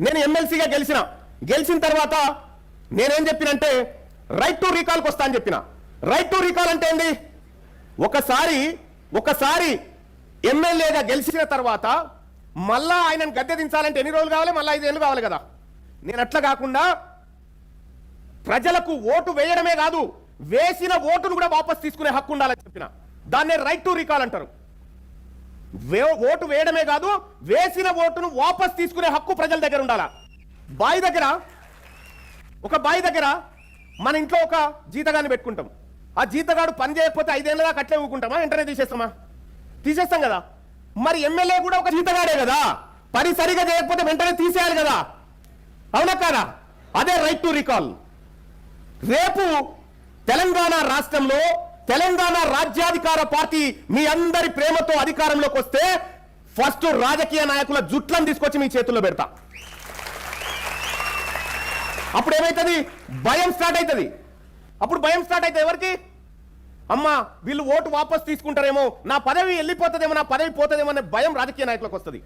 నేను ఎమ్మెల్సీగా గెలిచిన తర్వాత నేనేం చెప్పినంటే రైట్ టు రీకాల్కి వస్తా అని చెప్పిన. రైట్ టు రీకాల్ అంటే ఏంది? ఒకసారి ఎమ్మెల్యేగా గెలిచిన తర్వాత మళ్ళా ఆయనను గద్దె దించాలంటే ఎన్ని రోజులు కావాలి? మళ్ళీ 5 ఏళ్ళు కావాలి కదా. నేను అట్లా కాకుండా ప్రజలకు ఓటు వేయడమే కాదు, వేసిన ఓటును కూడా వాపస్ తీసుకునే హక్కు ఉండాలని చెప్పిన. దాన్నే రైట్ టు రీకాల్ అంటారు. ఓటు వేయడమే కాదు, వేసిన ఓటును వాపస్ తీసుకునే హక్కు ప్రజల దగ్గర ఉండాలా. ఒక బాయి దగ్గర మన ఇంట్లో ఒక జీతగాన్ని పెట్టుకుంటాం. ఆ జీతగాడు పని చేయకపోతే 5 ఏళ్ళ దాకా అట్లే ఊరుకుంటామా? వెంటనే తీసేస్తాం కదా. మరి ఎమ్మెల్యే కూడా ఒక జీతగాడే కదా, పని సరిగా చేయకపోతే వెంటనే తీసేయాలి కదా, అవునా కాదా? అదే రైట్ టు రీకాల్. రేపు తెలంగాణ రాష్ట్రంలో తెలంగాణ రాజ్యాధికార పార్టీ మీ అందరి ప్రేమతో అధికారంలోకి వస్తే ఫస్ట్ రాజకీయ నాయకుల జుట్లను తీసుకొచ్చి మీ చేతుల్లో పెడతా. అప్పుడు ఏమైతుంది? భయం స్టార్ట్ అవుతుంది. ఎవరికి? అమ్మా వీళ్ళు ఓటు వాపస్ తీసుకుంటారేమో, నా పదవి వెళ్ళిపోతుందేమో, నా పదవి పోతుందేమో అనే భయం రాజకీయ నాయకులకు వస్తుంది.